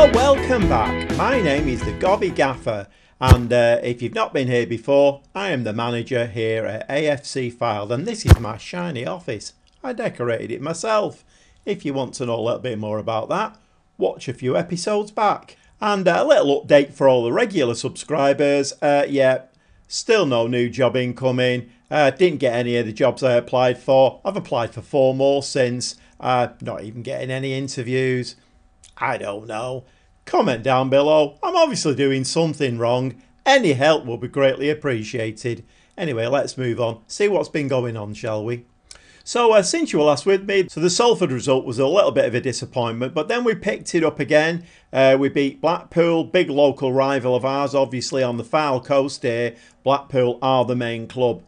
Well, welcome back. My name is the Gobby Gaffer, and if you've not been here before, I am the manager here at AFC Filed, and this is my shiny office. I decorated it myself. If you want to know a little bit more about that, watch a few episodes back. And a little update for all the regular subscribers. Still no new job incoming. Didn't get any of the jobs I applied for. I've applied for 4 more since. Not even getting any interviews. I don't know. Comment down below. I'm obviously doing something wrong. Any help will be greatly appreciated. Anyway, let's move on. See what's been going on, shall we? So since you were last with me, so the Salford result was a little bit of a disappointment, but then we picked it up again. We beat Blackpool, big local rival of ours, obviously on the Fylde coast here. Blackpool are the main club.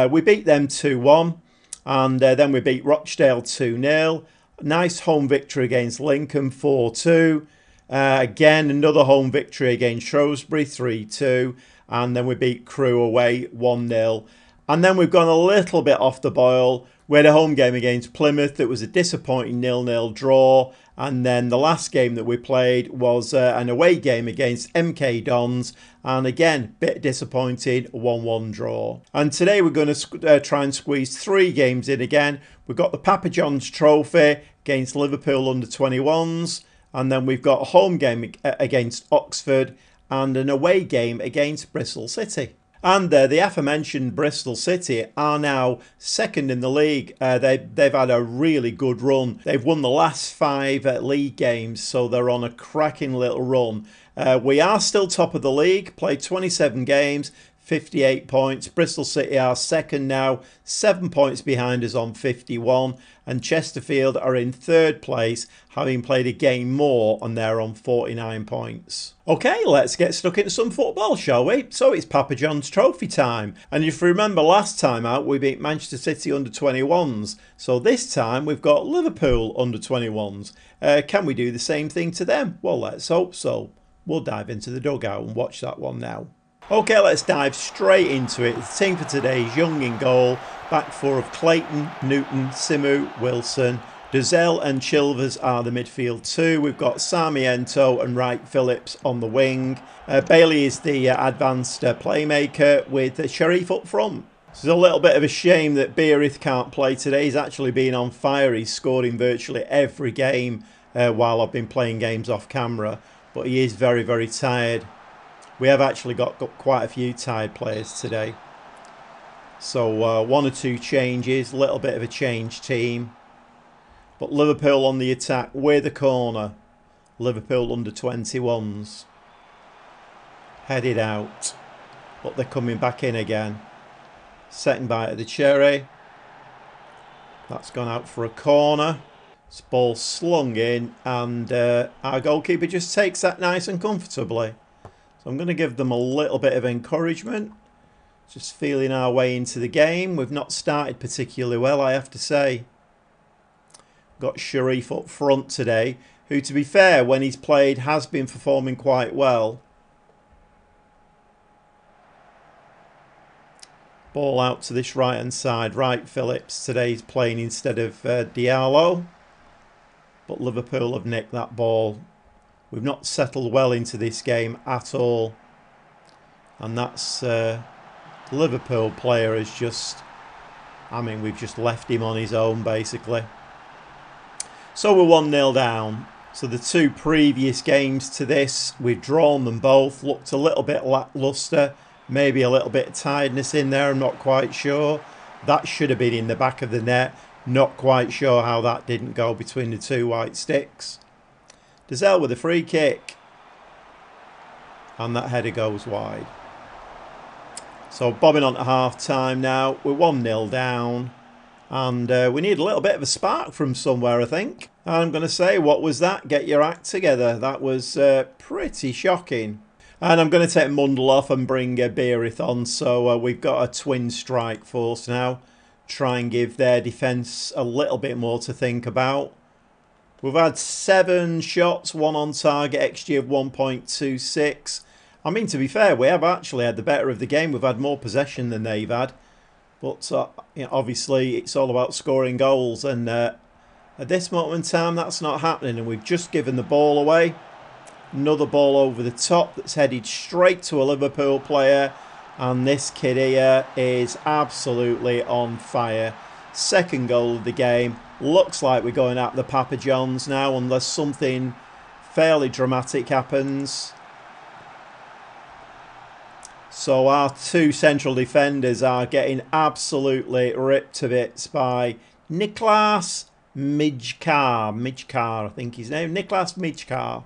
We beat them 2-1, and then we beat Rochdale 2-0. Nice home victory against Lincoln 4-2. Again, another home victory against Shrewsbury 3-2. And then we beat Crewe away 1-0. And then we've gone a little bit off the boil. We had a home game against Plymouth that was a disappointing 0-0 draw. And then the last game that we played was an away game against MK Dons. And again, bit disappointing, 1-1 draw. And today we're going to try and squeeze 3 games in again. We've got the Papa John's Trophy against Liverpool under-21s. And then we've got a home game against Oxford and an away game against Bristol City. And the aforementioned Bristol City are now second in the league. They've had a really good run. They've won the last 5 league games, so they're on a cracking little run. We are still top of the league, played 27 games, 58 points. Bristol City are second now, 7 points behind us on 51. And Chesterfield are in 3rd place, having played a game more, and they're on 49 points. Okay, let's get stuck into some football, shall we? So it's Papa John's Trophy time. And if you remember last time out, we beat Manchester City under-21s. So this time we've got Liverpool under-21s. Can we do the same thing to them? Well, let's hope so. We'll dive into the dugout and watch that one now. Okay, let's dive straight into it. The team for today is Young in goal. Back 4 of Clayton, Newton, Simu, Wilson. Dozell and Chilvers are the midfield 2. We've got Sarmiento and Wright Phillips on the wing. Bailey is the advanced playmaker with Sharif up front. It's a little bit of a shame that Beerith can't play today. He's actually been on fire. He's scored in virtually every game while I've been playing games off camera. But he is very, very tired. We have actually got quite a few tired players today. So 1 or 2 changes, a little bit of a change team. But Liverpool on the attack with a corner. Liverpool under-21s. Headed out. But they're coming back in again. Second bite of the cherry. That's gone out for a corner. This ball slung in, and our goalkeeper just takes that nice and comfortably. So I'm going to give them a little bit of encouragement. Just feeling our way into the game. We've not started particularly well, I have to say. Got Sharif up front today, who, to be fair, when he's played, has been performing quite well. Ball out to this right-hand side. Wright Phillips today is playing instead of Diallo. But Liverpool have nicked that ball. We've not settled well into this game at all. And that's Liverpool player has just... we've just left him on his own, basically. So we're 1-0 down. So the 2 previous games to this, we've drawn them both. Looked a little bit lacklustre. Maybe a little bit of tiredness in there, I'm not quite sure. That should have been in the back of the net. Not quite sure how that didn't go between the 2 white sticks. Dozell with a free kick. And that header goes wide. So bobbing on to half time now. We're 1-0 down. And we need a little bit of a spark from somewhere, I think. I'm going to say, what was that? Get your act together. That was pretty shocking. And I'm going to take Mundle off and bring Beerith on. So we've got a twin strike force now. Try and give their defence a little bit more to think about. We've had 7 shots, 1 on target, XG of 1.26. To be fair, we have actually had the better of the game. We've had more possession than they've had. But obviously, it's all about scoring goals. And at this moment in time, that's not happening. And we've just given the ball away. Another ball over the top that's headed straight to a Liverpool player. And this kid here is absolutely on fire. Second goal of the game. Looks like we're going at the Papa John's now, unless something fairly dramatic happens. So our two central defenders are getting absolutely ripped to bits by Niklas Mijkar, I think his name. Niklas Mijkar.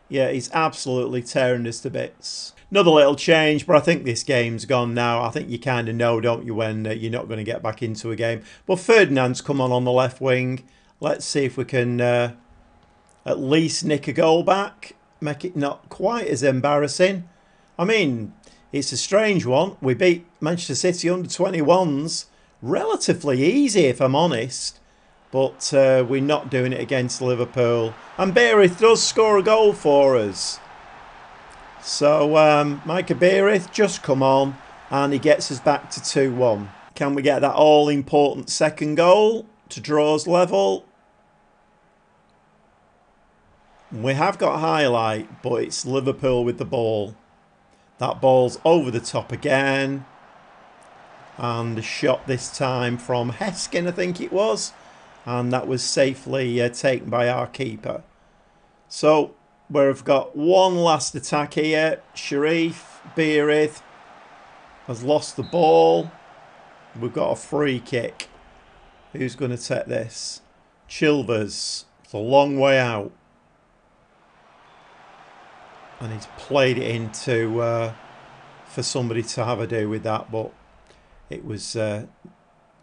Yeah, he's absolutely tearing us to bits. Another little change, but I think this game's gone now. I think you kind of know, don't you, when you're not going to get back into a game. But Ferdinand's come on the left wing. Let's see if we can at least nick a goal back. Make it not quite as embarrassing. I mean, it's a strange one. We beat Manchester City under-21s relatively easy, if I'm honest. But we're not doing it against Liverpool. And Beirith does score a goal for us. So Micah Beirith just come on and he gets us back to 2-1. Can we get that all-important second goal to draw us level? We have got highlight, but it's Liverpool with the ball. That ball's over the top again. And the shot this time from Heskin, I think it was. And that was safely taken by our keeper. So we've got one last attack here. Sharif Beirith has lost the ball. We've got a free kick. Who's going to take this? Chilvers. It's a long way out. And he's played it into for somebody to have a do with that, but it was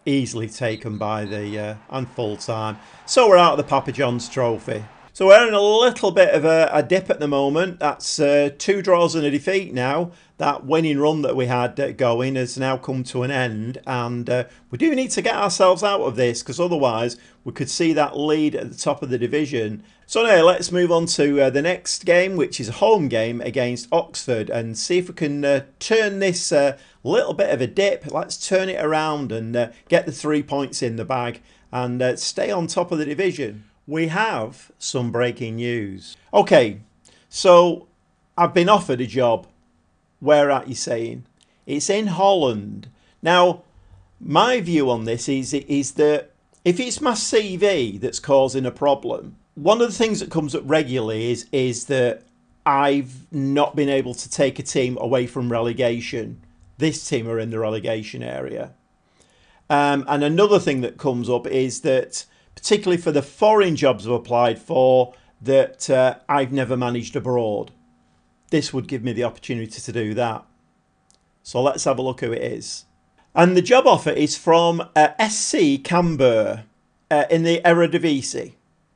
easily taken by the and full time. So we're out of the Papa John's trophy. So we're in a little bit of a dip at the moment. That's 2 draws and a defeat now. That winning run that we had going has now come to an end. And we do need to get ourselves out of this, because otherwise we could see that lead at the top of the division. So now let's move on to the next game, which is a home game against Oxford, and see if we can turn this little bit of a dip. Let's turn it around and get the 3 points in the bag and stay on top of the division. We have some breaking news. Okay, so I've been offered a job. Where are you saying? It's in Holland. Now, my view on this is that if it's my CV that's causing a problem, one of the things that comes up regularly is that I've not been able to take a team away from relegation. This team are in the relegation area. And another thing that comes up is that, particularly for the foreign jobs I've applied for, that I've never managed abroad. This would give me the opportunity to do that. So let's have a look who it is. And the job offer is from SC Cambuur in the Eredivisie.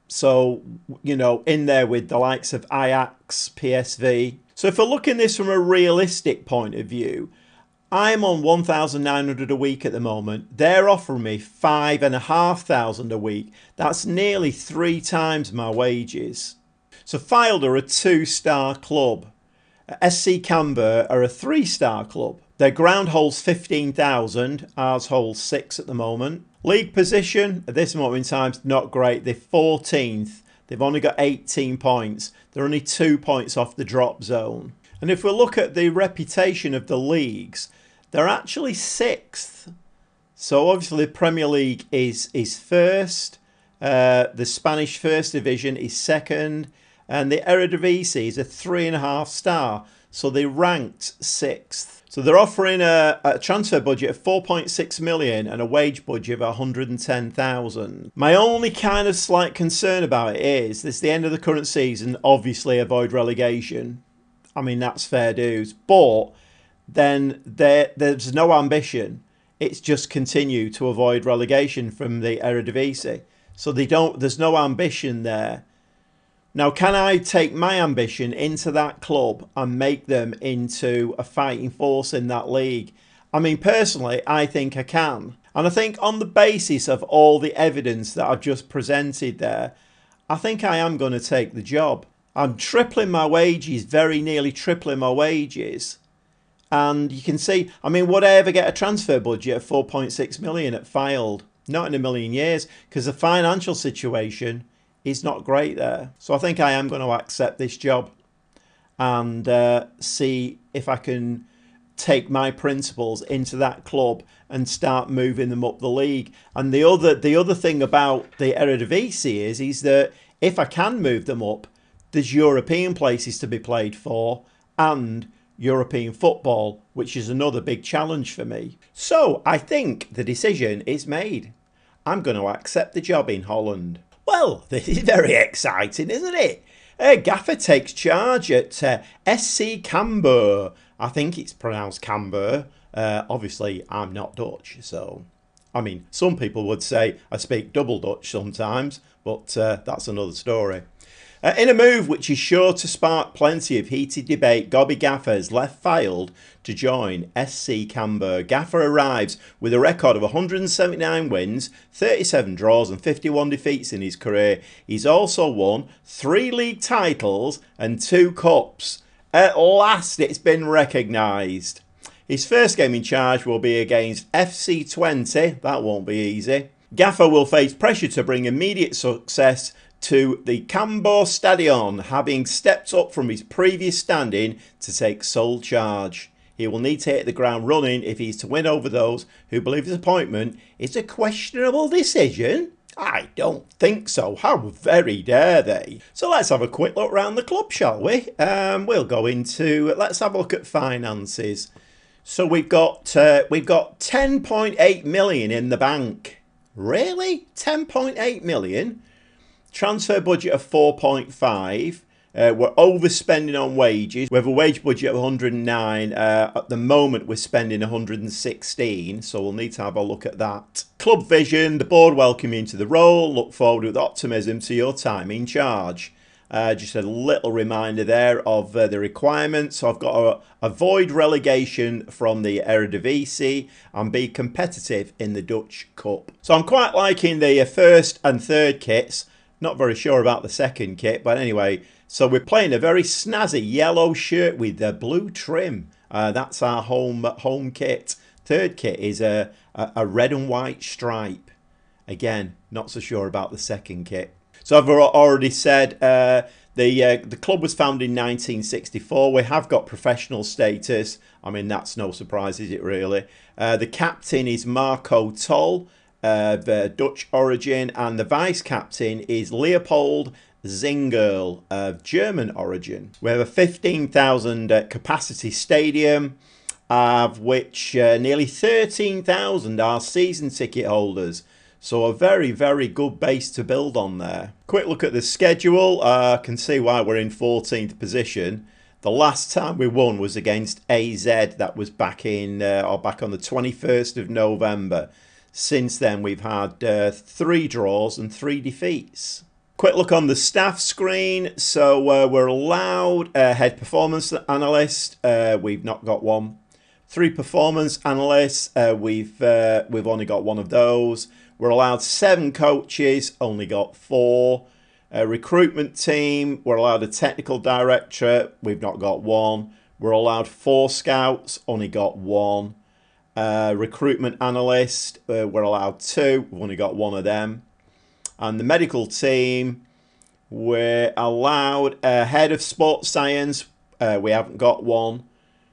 So, you know, in there with the likes of Ajax, PSV. So if we're looking at this from a realistic point of view, I'm on 1,900 a week at the moment. They're offering me 5,500 a week. That's nearly 3 times my wages. So Fylde are a 2-star club. SC Cambuur are a 3-star club. Their ground holds 15,000. Ours holds 6 at the moment. League position at this moment in time is not great. They're 14th. They've only got 18 points. They're only 2 points off the drop zone. And if we look at the reputation of the leagues, they're actually 6th. So obviously the Premier League is first. The Spanish First Division is 2nd. And the Eredivisie is a 3.5 star. So they're ranked 6th. So they're offering a transfer budget of 4.6 million and a wage budget of 110,000. My only kind of slight concern about it is this: the end of the current season, obviously avoid relegation. I mean, that's fair dues. But then there's no ambition. It's just continue to avoid relegation from the Eredivisie. So there's no ambition there. Now, can I take my ambition into that club and make them into a fighting force in that league? I mean, personally, I think I can. And I think on the basis of all the evidence that I've just presented there, I think I am going to take the job. I'm tripling my wages, very nearly tripling my wages. And you can see, I mean, would I ever get a transfer budget of 4.6 million at Fylde? Not in a million years, because the financial situation is not great there. So I think I am going to accept this job. and see if I can take my principles into that club and start moving them up the league. And the other thing about the Eredivisie is that if I can move them up, there's European places to be played for and European football, which is another big challenge for me. So I think the decision is made. I'm going to accept the job in Holland. Well, this is very exciting, isn't it? Gaffer takes charge at SC Cambuur. I think it's pronounced Cambuur. Obviously, I'm not Dutch, so... I mean, some people would say I speak double Dutch sometimes, but that's another story. In a move which is sure to spark plenty of heated debate, Gobby Gaffer has left Fylde to join SC Cambuur. Gaffer arrives with a record of 179 wins, 37 draws and 51 defeats in his career. He's also won 3 league titles and 2 cups. At last it's been recognised. His first game in charge will be against FC23. That won't be easy. Gaffer will face pressure to bring immediate success to the Cambuur Stadion, having stepped up from his previous standing to take sole charge. He will need to hit the ground running if he's to win over those who believe his appointment is a questionable decision. I don't think so. How very dare they? So let's have a quick look around the club, shall we? We'll go into... Let's have a look at finances. So we've got 10.8 million in the bank. Really? 10.8 million? Transfer budget of 4.5. We're overspending on wages. We have a wage budget of 109. At the moment, we're spending 116, so we'll need to have a look at that. Club vision. The board welcome you into the role. Look forward with optimism to your time in charge. Just a little reminder there of the requirements. So I've got to avoid relegation from the Eredivisie and be competitive in the Dutch Cup. So I'm quite liking the first and third kits. Not very sure about the second kit, but anyway, so we're playing a very snazzy yellow shirt with the blue trim. That's our home kit. Third kit is a red and white stripe. Again, not so sure about the second kit. So I've already said the club was founded in 1964. We have got professional status. I mean, that's no surprise, is it really? The captain is Marco Tol, of Dutch origin, and the vice-captain is Leopold Zingerl of German origin. We have a 15,000 capacity stadium, of which nearly 13,000 are season ticket holders. So a very, very good base to build on there. Quick look at the schedule. Can see why we're in 14th position. The last time we won was against AZ. That was back on the 21st of November. Since then, we've had 3 draws and 3 defeats. Quick look on the staff screen. So we're allowed a head performance analyst. We've not got one. 3 performance analysts. We've only got 1 of those. We're allowed 7 coaches. Only got 4. Recruitment team. We're allowed a technical director. We've not got 1. We're allowed 4 scouts. Only got 1. Recruitment analyst, we're allowed 2. We've only got 1 of them. And the medical team, we're allowed a head of sports science. We haven't got 1.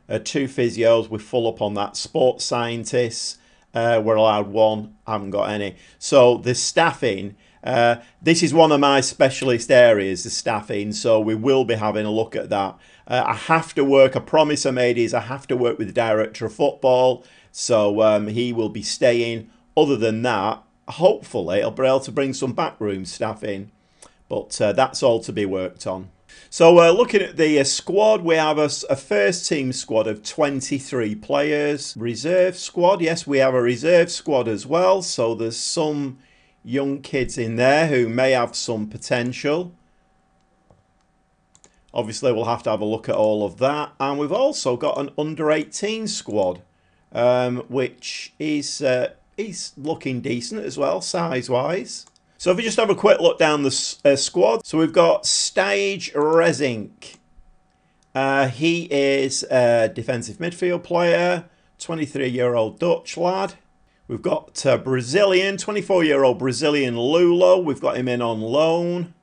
2 physios. We're full up on that. Sports scientists, we're allowed 1. Haven't got any. So the staffing, this is one of my specialist areas, the staffing. So we will be having a look at that. I have to work. A promise I made is I have to work with the director of football. So he will be staying. Other than that, hopefully I'll be able to bring some backroom staff in. But that's all to be worked on. So looking at the squad, we have a first team squad of 23 players. Reserve squad, yes, we have a reserve squad as well. So there's some young kids in there who may have some potential. Obviously, we'll have to have a look at all of that. And we've also got an under-18 squad, which is looking decent as well, size-wise. So if we just have a quick look down the squad. So we've got Stage Rezink. He is a defensive midfield player, 23-year-old Dutch lad. We've got Brazilian, 24-year-old Brazilian Lulo. We've got him in on loan.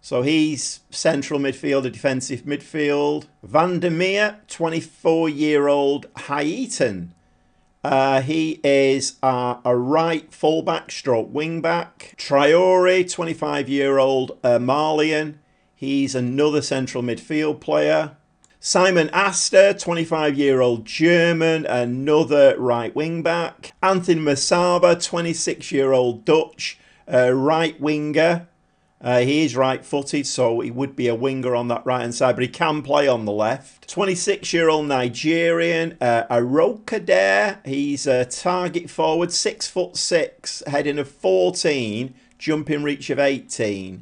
So he's central midfielder, defensive midfield. Van der Meer, 24-year-old Haitian. He is a right fullback stroke wingback. Traore, 25-year-old Malian. He's another central midfield player. Simon Aster, 25-year-old German, another right wingback. Anthony Masaba, 26-year-old Dutch, right winger. He is right-footed, so he would be a winger on that right-hand side, but he can play on the left. 26-year-old Nigerian, Arokadare. He's a target forward, 6'6", heading of 14, jumping reach of 18.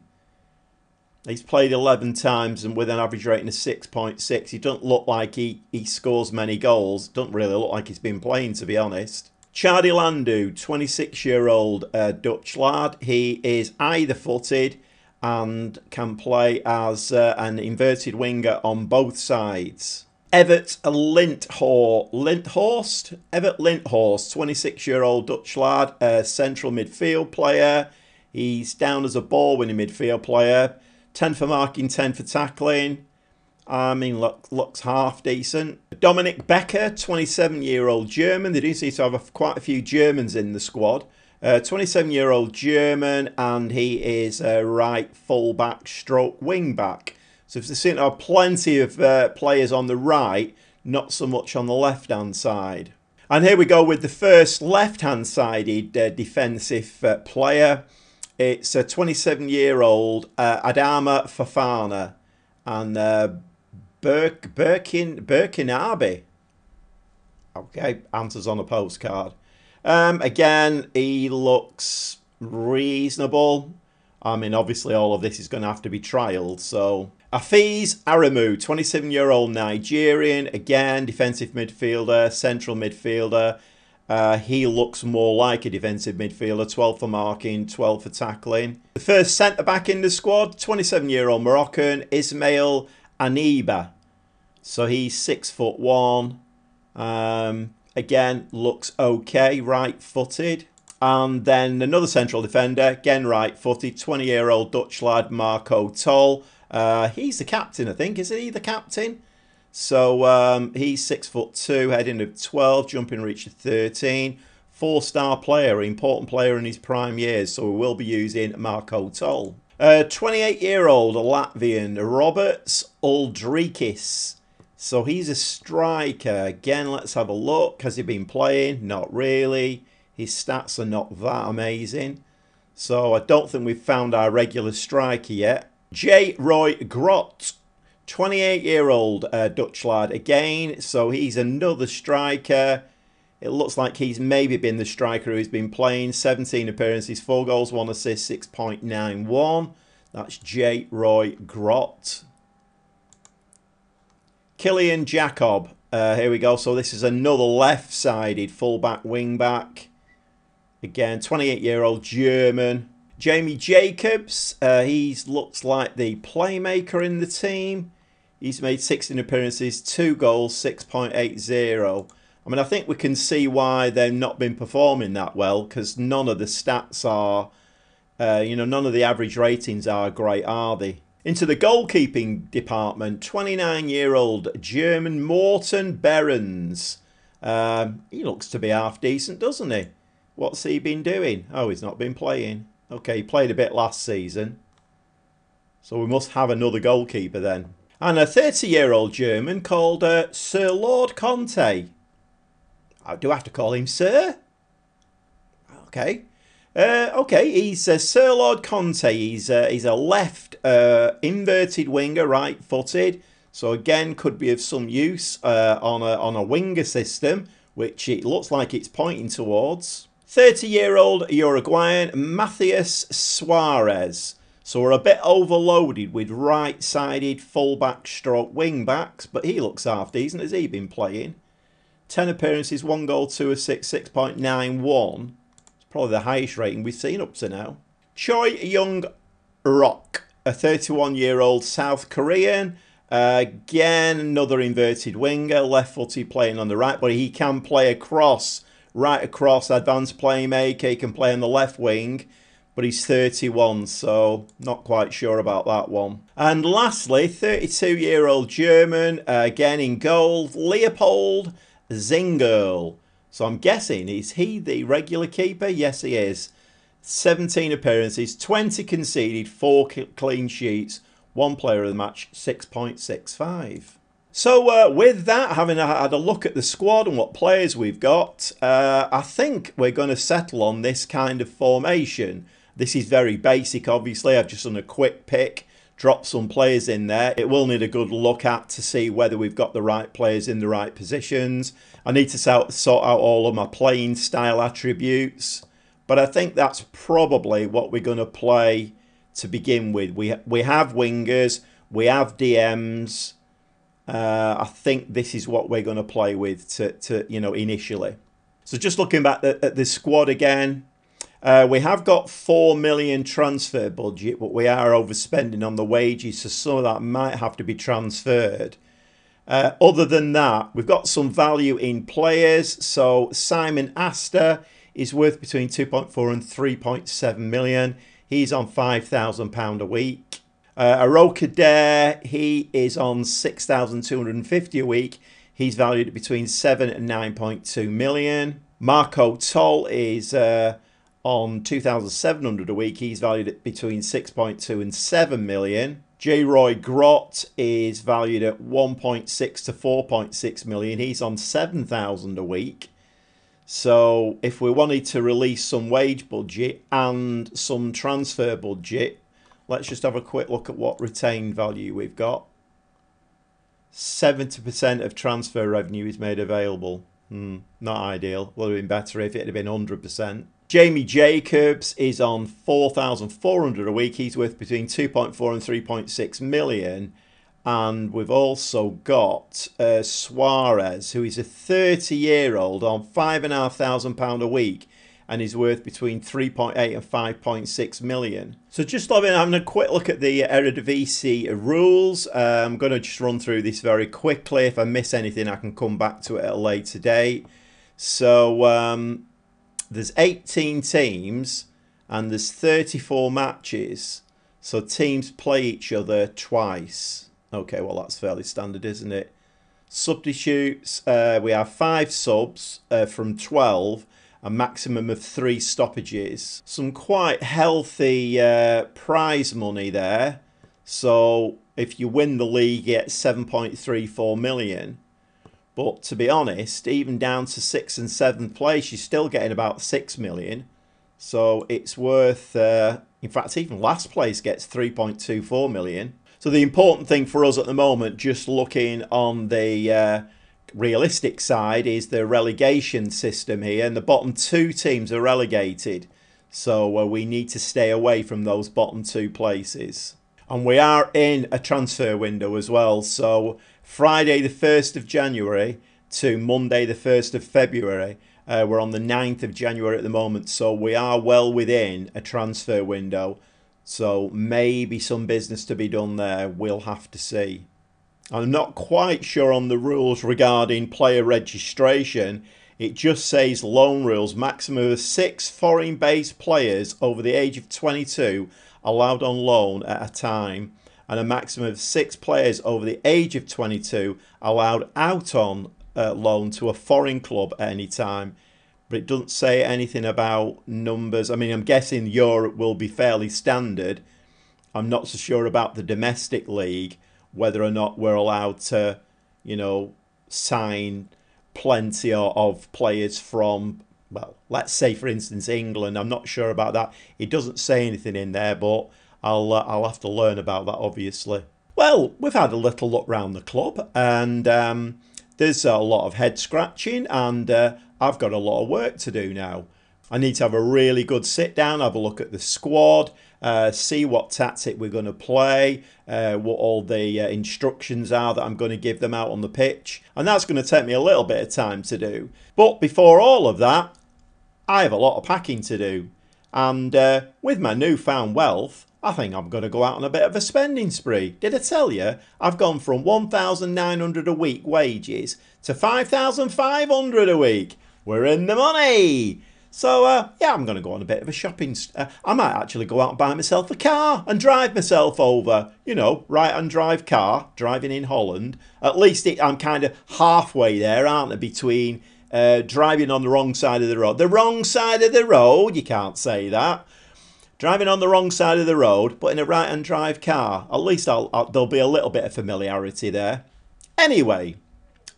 He's played 11 times and with an average rating of 6.6. He doesn't look like he scores many goals. Doesn't really look like he's been playing, to be honest. Chardy Landu, 26-year-old Dutch lad. He is either-footed and can play as an inverted winger on both sides. Evert Linthorst, 26-year-old Dutch lad, central midfield player. He's down as a ball-winning midfield player. 10 for marking, 10 for tackling. I mean, looks half decent. Dominic Becker, 27-year-old German. They do seem to have quite a few Germans in the squad. 27-year-old German, and he is a right full-back stroke wing-back. So they seem to have plenty of players on the right, not so much on the left-hand side. And here we go with the first left-hand-sided defensive player. It's a 27-year-old Adama Fafana and Burkinabe. Okay, answers on a postcard. Again, he looks reasonable. I mean, obviously all of this is going to have to be trialed. So, Afiz Aramu, 27-year-old Nigerian. Again, defensive midfielder, central midfielder. He looks more like a defensive midfielder, 12 for marking, 12 for tackling. The first centre-back in the squad, 27-year-old Moroccan, Ismail Aniba. So he's 6'1". Again, looks okay, right-footed. And then another central defender, again right-footed, 20-year-old Dutch lad, Marco Tol. He's the captain, I think. Is he the captain? So he's 6'2", heading of 12, jumping reach of 13. 4-star player, important player in his prime years, so we will be using Marco Tol. 28-year-old Latvian Roberts Uldrikis. So he's a striker. Again, let's have a look. Has he been playing? Not really. His stats are not that amazing. So I don't think we've found our regular striker yet. J. Roy Grot. 28-year-old Dutch lad again, so he's another striker. It looks like he's maybe been the striker who's been playing. 17 appearances, 4 goals, 1 assist, 6.91. That's J. Roy Grot. Killian Jacob. Here we go. So this is another left-sided fullback, wingback. Again, 28-year-old German. Jamie Jacobs. He looks like the playmaker in the team. He's made 16 appearances, 2 goals, 6.80. I mean, I think we can see why they've not been performing that well, because none of the stats are, none of the average ratings are great, are they? Into the goalkeeping department, 29-year-old German Morten Behrens. He looks to be half decent, doesn't he? What's he been doing? Oh, he's not been playing. Okay, he played a bit last season. So we must have another goalkeeper then. And a 30-year-old German called Sir Lord Conte. I do have to call him Sir? Okay. Okay, he's Sir Lord Conte. He's a left inverted winger, right-footed. So again, could be of some use on a winger system, which it looks like it's pointing towards. 30-year-old Uruguayan Matthias Suarez. So we're a bit overloaded with right-sided full-back stroke wing-backs, but he looks half decent. Has he been playing? 10 appearances, 1 goal, 2 assists, 6.91. It's probably the highest rating we've seen up to now. Choi Young-rock, a 31-year-old South Korean. Again, another inverted winger, left-footed playing on the right, but he can play across, right across, advanced playmaker. He can play on the left wing. but he's 31, so not quite sure about that one. And lastly, 32-year-old German, again in gold, Leopold Zingerl. So I'm guessing, is he the regular keeper? Yes, he is. 17 appearances, 20 conceded, 4 clean sheets, 1 player of the match, 6.65. So with that, having had a look at the squad and what players we've got, I think we're going to settle on this kind of formation. This is very basic, obviously. I've just done a quick pick, dropped some players in there. It will need a good look at to see whether we've got the right players in the right positions. I need to sort out all of my playing style attributes. But I think that's probably what we're going to play to begin with. We have wingers, we have DMs. I think this is what we're going to play with to initially. So just looking back at the squad again, we have got 4 million transfer budget, but we are overspending on the wages, so some of that might have to be transferred. Other than that, we've got some value in players. So Simon Astor is worth between 2.4 and 3.7 million. He's on £5,000 a week. Aroka Dare, he is on 6,250 a week. He's valued at between 7 and 9.2 million. Marco Toll is on 2,700 a week. He's valued at between 6.2 and 7 million. J. Roy Grott is valued at 1.6 to 4.6 million. He's on 7,000 a week. So if we wanted to release some wage budget and some transfer budget, let's just have a quick look at what retained value we've got. 70% of transfer revenue is made available. Not ideal. Would have been better if it had been 100%. Jamie Jacobs is on 4,400 a week. He's worth between 2.4 and 3.6 million. And we've also got Suarez, who is a 30-year-old on £5,500 a week, and is worth between 3.8 and 5.6 million. So just having a quick look at the Eredivisie rules. I'm going to just run through this very quickly. If I miss anything, I can come back to it at a later date. So there's 18 teams and there's 34 matches. So teams play each other twice. Okay, well, that's fairly standard, isn't it? Substitutes, we have 5 subs from 12, a maximum of 3 stoppages. Some quite healthy prize money there. So if you win the league, you get 7.34 million. But to be honest, even down to 6th and 7th place, you're still getting about 6 million. So it's worth, in fact, even last place gets 3.24 million. So the important thing for us at the moment, just looking on the realistic side, is the relegation system here. And the bottom 2 teams are relegated. So we need to stay away from those bottom 2 places. And we are in a transfer window as well. So Friday the 1st of January to Monday the 1st of February. We're on the 9th of January at the moment. So we are well within a transfer window. So maybe some business to be done there. We'll have to see. I'm not quite sure on the rules regarding player registration. It just says loan rules. Maximum of 6 foreign-based players over the age of 22 allowed on loan at a time. And a maximum of 6 players over the age of 22 allowed out on loan to a foreign club at any time. But it doesn't say anything about numbers. I mean, I'm guessing Europe will be fairly standard. I'm not so sure about the domestic league, whether or not we're allowed to, sign plenty of players from, well, let's say, for instance, England. I'm not sure about that. It doesn't say anything in there, but I'll have to learn about that, obviously. Well, we've had a little look round the club, and there's a lot of head scratching, and I've got a lot of work to do now. I need to have a really good sit down, have a look at the squad, see what tactic we're going to play, what all the instructions are that I'm going to give them out on the pitch. And that's going to take me a little bit of time to do. But before all of that, I have a lot of packing to do. And with my newfound wealth, I think I'm going to go out on a bit of a spending spree. Did I tell you? I've gone from 1,900 a week wages to 5,500 a week. We're in the money. So, yeah, I'm going to go on a bit of a shopping. I might actually go out and buy myself a car and drive myself over. You know, right-hand drive car, driving in Holland. At least I'm kind of halfway there, aren't I, between driving on the wrong side of the road. The wrong side of the road, you can't say that. Driving on the wrong side of the road, but in a right-hand drive car. At least there'll be a little bit of familiarity there. Anyway,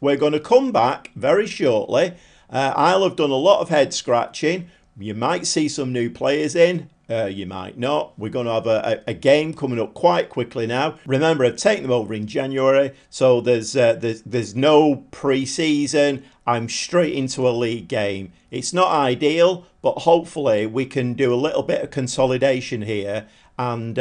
we're going to come back very shortly. I'll have done a lot of head scratching. You might see some new players in. You might not. We're going to have a game coming up quite quickly now. Remember, I've taken them over in January, so there's no pre-season. I'm straight into a league game. It's not ideal, but hopefully we can do a little bit of consolidation here, and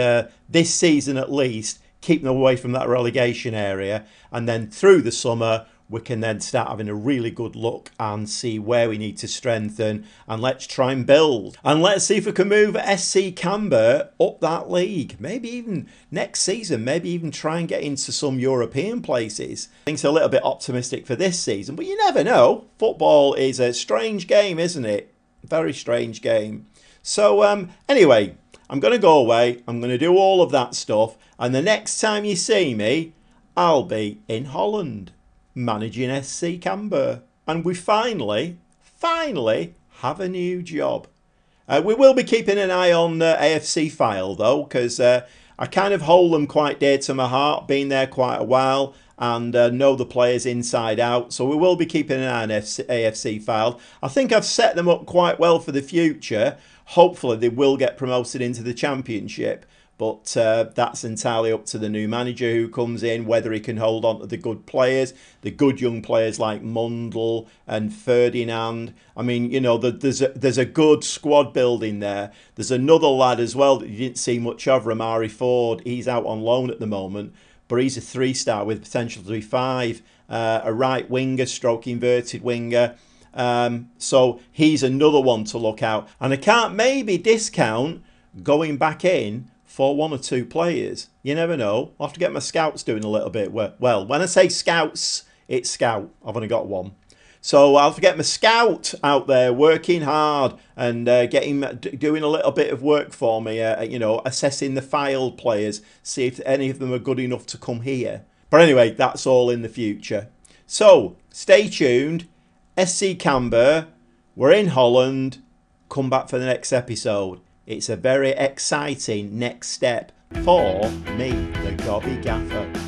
this season at least keep them away from that relegation area, and then through the summer we can then start having a really good look and see where we need to strengthen, and let's try and build. And let's see if we can move SC Canberra up that league. Maybe even next season, maybe even try and get into some European places. I think it's a little bit optimistic for this season, but you never know. Football is a strange game, isn't it? Very strange game. So anyway, I'm going to go away. I'm going to do all of that stuff. And the next time you see me, I'll be in Holland, managing SC Canberra, and we finally have a new job. We will be keeping an eye on AFC File though, because I kind of hold them quite dear to my heart, been there quite a while, and know the players inside out, so we will be keeping an eye on AFC File. I think I've set them up quite well for the future. Hopefully they will get promoted into the Championship. But that's entirely up to the new manager who comes in, whether he can hold on to the good players, the good young players like Mundell and Ferdinand. I mean, you know, there's a good squad building there. There's another lad as well that you didn't see much of, Ramari Ford. He's out on loan at the moment, but he's a 3-star with potential to be 5. A right winger, stroke inverted winger. So he's another one to look out. And I can't maybe discount going back in for 1 or 2 players. You never know. I'll have to get my scouts doing a little bit. Well, when I say scouts, it's scout. I've only got one. So I'll have to get my scout out there working hard and doing a little bit of work for me, you know, assessing the filed players, see if any of them are good enough to come here. But anyway, that's all in the future. So stay tuned. SC Canberra, we're in Holland. Come back for the next episode. It's a very exciting next step for me, the Gobby Gaffer.